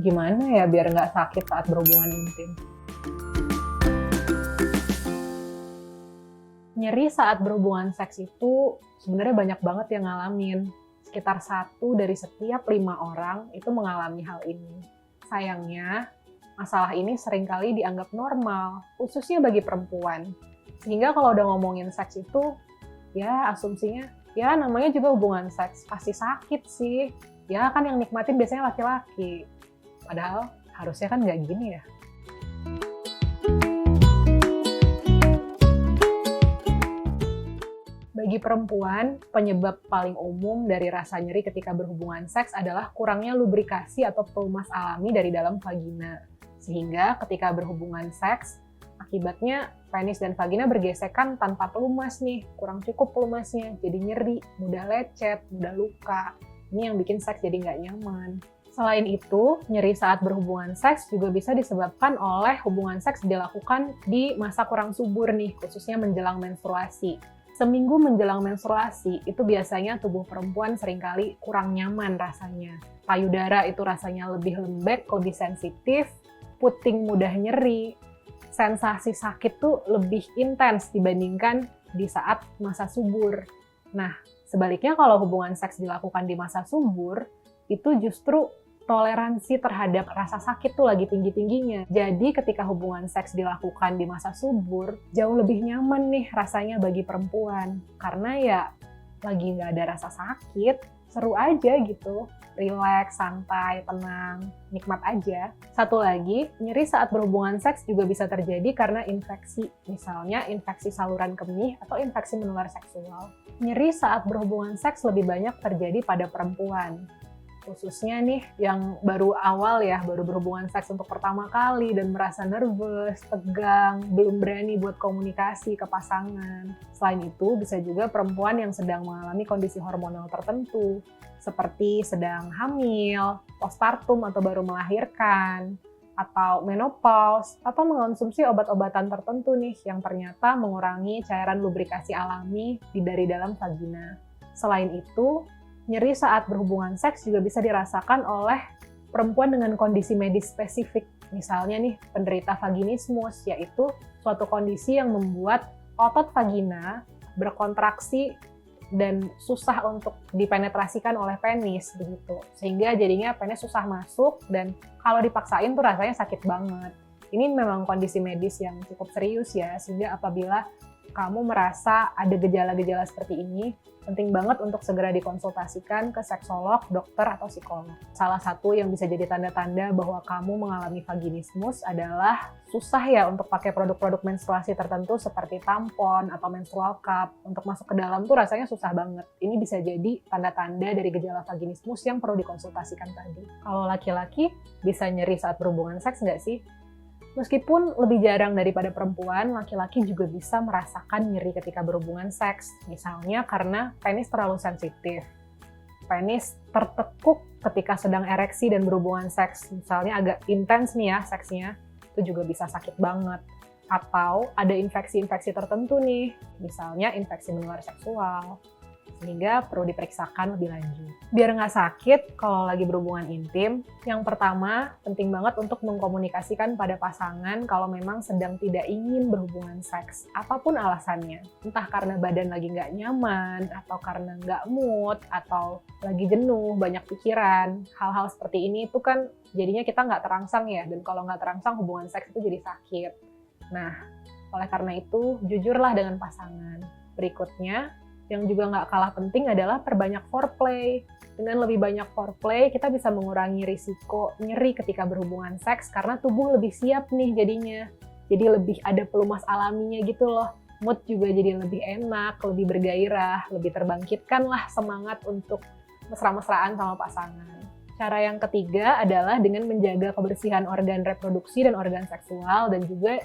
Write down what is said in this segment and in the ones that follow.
Gimana ya biar nggak sakit saat berhubungan intim? Nyeri saat berhubungan seks itu sebenarnya banyak banget yang ngalamin. Sekitar 1 dari setiap 5 orang itu mengalami hal ini. Sayangnya, masalah ini seringkali dianggap normal, khususnya bagi perempuan. Sehingga kalau udah ngomongin seks itu, ya asumsinya, ya namanya juga hubungan seks, pasti sakit sih. Ya kan yang nikmatin biasanya laki-laki. Padahal harusnya kan nggak gini ya. Bagi perempuan, penyebab paling umum dari rasa nyeri ketika berhubungan seks adalah kurangnya lubrikasi atau pelumas alami dari dalam vagina. Sehingga ketika berhubungan seks, akibatnya penis dan vagina bergesekan tanpa pelumas nih, kurang cukup pelumasnya, jadi nyeri, mudah lecet, mudah luka. Ini yang bikin seks jadi nggak nyaman. Selain itu, nyeri saat berhubungan seks juga bisa disebabkan oleh hubungan seks dilakukan di masa kurang subur nih, khususnya menjelang menstruasi. Seminggu menjelang menstruasi, itu biasanya tubuh perempuan seringkali kurang nyaman rasanya. Payudara itu rasanya lebih lembek, lebih sensitif, puting mudah nyeri, sensasi sakit tuh lebih intens dibandingkan di saat masa subur. Nah, sebaliknya kalau hubungan seks dilakukan di masa subur, itu justru toleransi terhadap rasa sakit tuh lagi tinggi-tingginya. Jadi ketika hubungan seks dilakukan di masa subur, jauh lebih nyaman nih rasanya bagi perempuan. Karena ya lagi nggak ada rasa sakit, seru aja gitu. Rileks, santai, tenang, nikmat aja. Satu lagi, nyeri saat berhubungan seks juga bisa terjadi karena infeksi. Misalnya infeksi saluran kemih atau infeksi menular seksual. Nyeri saat berhubungan seks lebih banyak terjadi pada perempuan. Khususnya nih yang baru awal ya, baru berhubungan seks untuk pertama kali dan merasa nervous, tegang, belum berani buat komunikasi ke pasangan. Selain itu, bisa juga perempuan yang sedang mengalami kondisi hormonal tertentu, seperti sedang hamil, postpartum atau baru melahirkan, atau menopause, atau mengonsumsi obat-obatan tertentu nih yang ternyata mengurangi cairan lubrikasi alami dari dalam vagina. Selain itu, nyeri saat berhubungan seks juga bisa dirasakan oleh perempuan dengan kondisi medis spesifik. Misalnya nih, penderita vaginismus, yaitu suatu kondisi yang membuat otot vagina berkontraksi dan susah untuk dipenetrasikan oleh penis, begitu. Sehingga jadinya penis susah masuk dan kalau dipaksain tuh rasanya sakit banget. Ini memang kondisi medis yang cukup serius ya, sehingga apabila kamu merasa ada gejala-gejala seperti ini, penting banget untuk segera dikonsultasikan ke seksolog, dokter, atau psikolog. Salah satu yang bisa jadi tanda-tanda bahwa kamu mengalami vaginismus adalah susah ya untuk pakai produk-produk menstruasi tertentu seperti tampon atau menstrual cup. Untuk masuk ke dalam tuh rasanya susah banget. Ini bisa jadi tanda-tanda dari gejala vaginismus yang perlu dikonsultasikan tadi. Kalau laki-laki bisa nyeri saat berhubungan seks nggak sih? Meskipun lebih jarang daripada perempuan, laki-laki juga bisa merasakan nyeri ketika berhubungan seks. Misalnya karena penis terlalu sensitif. Penis tertekuk ketika sedang ereksi dan berhubungan seks. Misalnya agak intens nih ya seksnya, itu juga bisa sakit banget. Atau ada infeksi-infeksi tertentu nih, misalnya infeksi menular seksual. Sehingga perlu diperiksakan lebih lanjut. Biar nggak sakit kalau lagi berhubungan intim, yang pertama penting banget untuk mengkomunikasikan pada pasangan kalau memang sedang tidak ingin berhubungan seks. Apapun alasannya, entah karena badan lagi nggak nyaman, atau karena nggak mood, atau lagi jenuh, banyak pikiran. Hal-hal seperti ini itu kan jadinya kita nggak terangsang ya, dan kalau nggak terangsang hubungan seks itu jadi sakit. Nah, oleh karena itu, jujurlah dengan pasangan. Berikutnya, yang juga nggak kalah penting adalah perbanyak foreplay. Dengan lebih banyak foreplay, kita bisa mengurangi risiko nyeri ketika berhubungan seks karena tubuh lebih siap nih jadinya. Jadi lebih ada pelumas alaminya gitu loh. Mood juga jadi lebih enak, lebih bergairah, lebih terbangkitkan lah semangat untuk mesra-mesraan sama pasangan. Cara yang ketiga adalah dengan menjaga kebersihan organ reproduksi dan organ seksual dan juga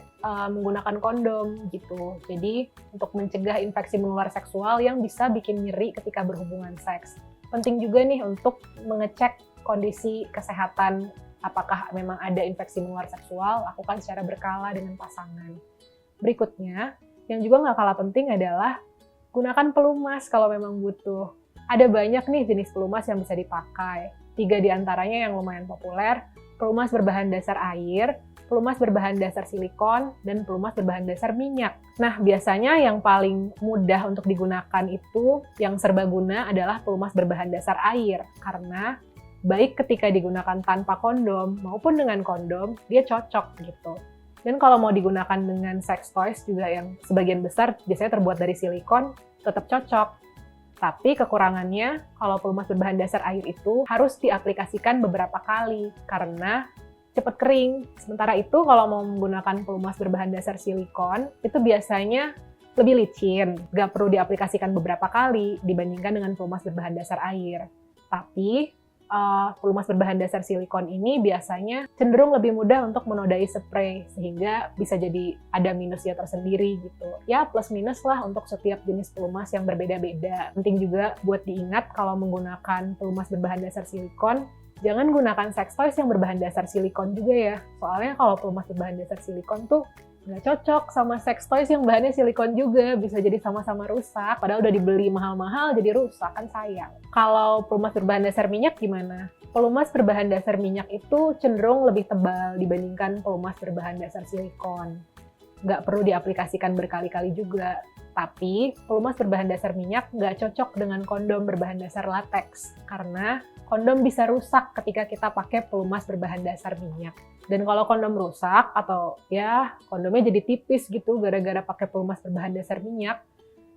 menggunakan kondom gitu. Jadi untuk mencegah infeksi menular seksual yang bisa bikin nyeri ketika berhubungan seks. Penting juga nih untuk mengecek kondisi kesehatan, apakah memang ada infeksi menular seksual, lakukan secara berkala dengan pasangan. Berikutnya, yang juga nggak kalah penting adalah gunakan pelumas kalau memang butuh. Ada banyak nih jenis pelumas yang bisa dipakai. 3 di antaranya yang lumayan populer, pelumas berbahan dasar air, pelumas berbahan dasar silikon, dan pelumas berbahan dasar minyak. Nah, biasanya yang paling mudah untuk digunakan itu, yang serbaguna adalah pelumas berbahan dasar air. Karena baik ketika digunakan tanpa kondom maupun dengan kondom, dia cocok gitu. Dan kalau mau digunakan dengan sex toys juga yang sebagian besar biasanya terbuat dari silikon, tetap cocok. Tapi kekurangannya, kalau pelumas berbahan dasar air itu harus diaplikasikan beberapa kali karena cepat kering. Sementara itu kalau mau menggunakan pelumas berbahan dasar silikon, itu biasanya lebih licin, nggak perlu diaplikasikan beberapa kali dibandingkan dengan pelumas berbahan dasar air. Tapi pelumas berbahan dasar silikon ini biasanya cenderung lebih mudah untuk menodai spray, sehingga bisa jadi ada minusnya tersendiri gitu. Ya plus minus lah untuk setiap jenis pelumas yang berbeda-beda. Penting juga buat diingat kalau menggunakan pelumas berbahan dasar silikon, jangan gunakan sex toys yang berbahan dasar silikon juga ya. Soalnya kalau pelumas berbahan dasar silikon tuh nggak cocok sama sex toys yang bahannya silikon juga, bisa jadi sama-sama rusak, padahal udah dibeli mahal-mahal jadi rusak, kan sayang. Kalau pelumas berbahan dasar minyak gimana? Pelumas berbahan dasar minyak itu cenderung lebih tebal dibandingkan pelumas berbahan dasar silikon. Nggak perlu diaplikasikan berkali-kali juga. Tapi pelumas berbahan dasar minyak nggak cocok dengan kondom berbahan dasar latex, karena kondom bisa rusak ketika kita pakai pelumas berbahan dasar minyak. Dan kalau kondom rusak atau ya kondomnya jadi tipis gitu gara-gara pakai pelumas berbahan dasar minyak,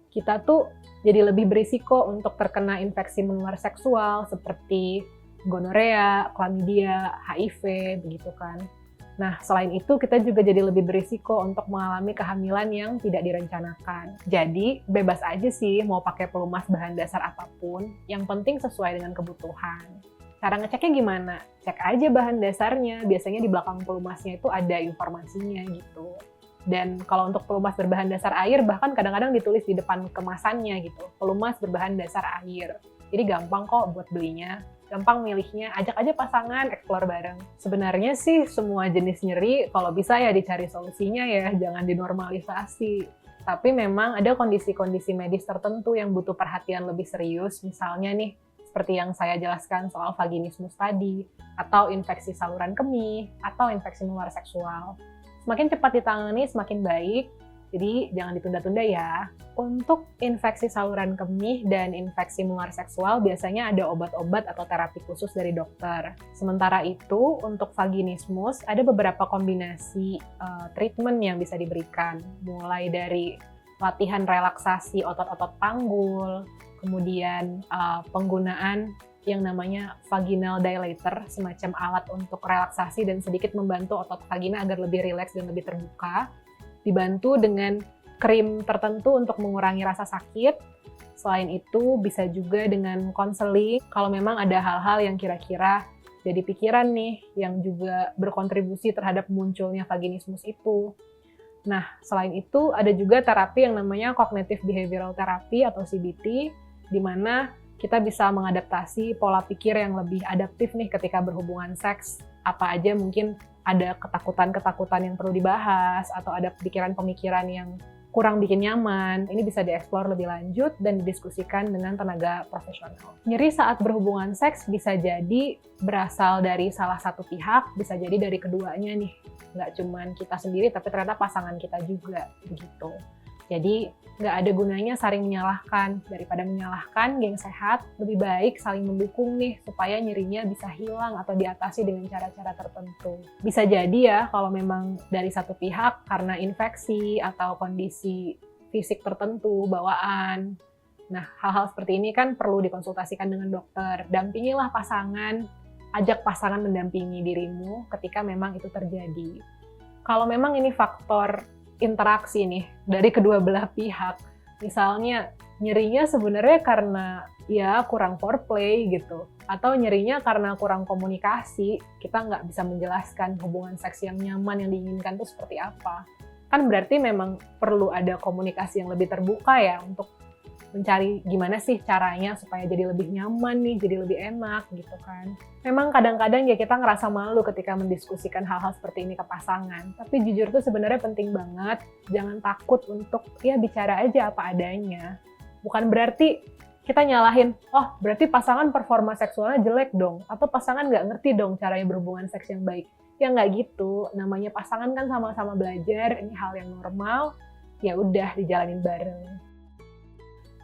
kita tuh jadi lebih berisiko untuk terkena infeksi menular seksual seperti gonorea, chlamydia, HIV, begitu kan. Nah, selain itu kita juga jadi lebih berisiko untuk mengalami kehamilan yang tidak direncanakan. Jadi, bebas aja sih mau pakai pelumas bahan dasar apapun, yang penting sesuai dengan kebutuhan. Cara ngeceknya gimana? Cek aja bahan dasarnya, biasanya di belakang pelumasnya itu ada informasinya gitu. Dan kalau untuk pelumas berbahan dasar air, bahkan kadang-kadang ditulis di depan kemasannya gitu, pelumas berbahan dasar air. Jadi gampang kok buat belinya, gampang milihnya, ajak aja pasangan, explore bareng. Sebenarnya sih semua jenis nyeri, kalau bisa ya dicari solusinya ya, jangan dinormalisasi. Tapi memang ada kondisi-kondisi medis tertentu yang butuh perhatian lebih serius, misalnya nih, seperti yang saya jelaskan soal vaginismus tadi, atau infeksi saluran kemih, atau infeksi menular seksual. Semakin cepat ditangani, semakin baik, jadi jangan ditunda-tunda ya. Untuk infeksi saluran kemih dan infeksi menular seksual biasanya ada obat-obat atau terapi khusus dari dokter. Sementara itu, untuk vaginismus ada beberapa kombinasi treatment yang bisa diberikan, mulai dari latihan relaksasi otot-otot panggul, kemudian penggunaan yang namanya vaginal dilator, semacam alat untuk relaksasi dan sedikit membantu otot vagina agar lebih rileks dan lebih terbuka. Dibantu dengan krim tertentu untuk mengurangi rasa sakit. Selain itu, bisa juga dengan konseling kalau memang ada hal-hal yang kira-kira jadi pikiran nih, yang juga berkontribusi terhadap munculnya vaginismus itu. Nah, selain itu ada juga terapi yang namanya Cognitive Behavioral Therapy atau CBT, di mana kita bisa mengadaptasi pola pikir yang lebih adaptif nih ketika berhubungan seks. Apa aja mungkin ada ketakutan-ketakutan yang perlu dibahas, atau ada pikiran-pemikiran yang kurang bikin nyaman, ini bisa dieksplor lebih lanjut dan didiskusikan dengan tenaga profesional. Nyeri saat berhubungan seks bisa jadi berasal dari salah satu pihak, bisa jadi dari keduanya nih. Nggak cuma kita sendiri, tapi ternyata pasangan kita juga, begitu. Jadi, nggak ada gunanya saling menyalahkan. Daripada menyalahkan, geng sehat, lebih baik saling mendukung nih, supaya nyerinya bisa hilang atau diatasi dengan cara-cara tertentu. Bisa jadi ya, kalau memang dari satu pihak, karena infeksi atau kondisi fisik tertentu, bawaan. Nah, hal-hal seperti ini kan perlu dikonsultasikan dengan dokter. Dampingilah pasangan, ajak pasangan mendampingi dirimu ketika memang itu terjadi. Kalau memang ini faktor interaksi nih dari kedua belah pihak. Misalnya nyerinya sebenarnya karena ya kurang foreplay gitu, atau nyerinya karena kurang komunikasi, kita nggak bisa menjelaskan hubungan seks yang nyaman yang diinginkan itu seperti apa. Kan berarti memang perlu ada komunikasi yang lebih terbuka ya untuk mencari gimana sih caranya supaya jadi lebih nyaman nih, jadi lebih enak gitu kan. Memang kadang-kadang ya kita ngerasa malu ketika mendiskusikan hal-hal seperti ini ke pasangan. Tapi jujur tuh sebenarnya penting banget, jangan takut untuk ya bicara aja apa adanya. Bukan berarti kita nyalahin, oh berarti pasangan performa seksualnya jelek dong, atau pasangan nggak ngerti dong caranya berhubungan seks yang baik. Ya nggak gitu, namanya pasangan kan sama-sama belajar, ini hal yang normal, ya udah dijalanin bareng.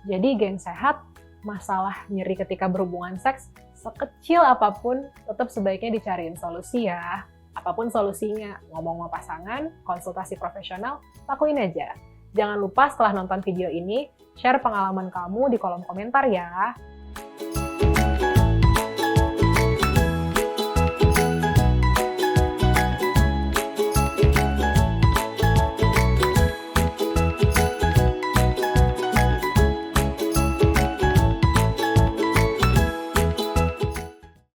Jadi geng sehat, masalah nyeri ketika berhubungan seks, sekecil apapun, tetap sebaiknya dicariin solusi ya. Apapun solusinya, ngomong sama pasangan, konsultasi profesional, lakuin aja. Jangan lupa setelah nonton video ini, share pengalaman kamu di kolom komentar ya.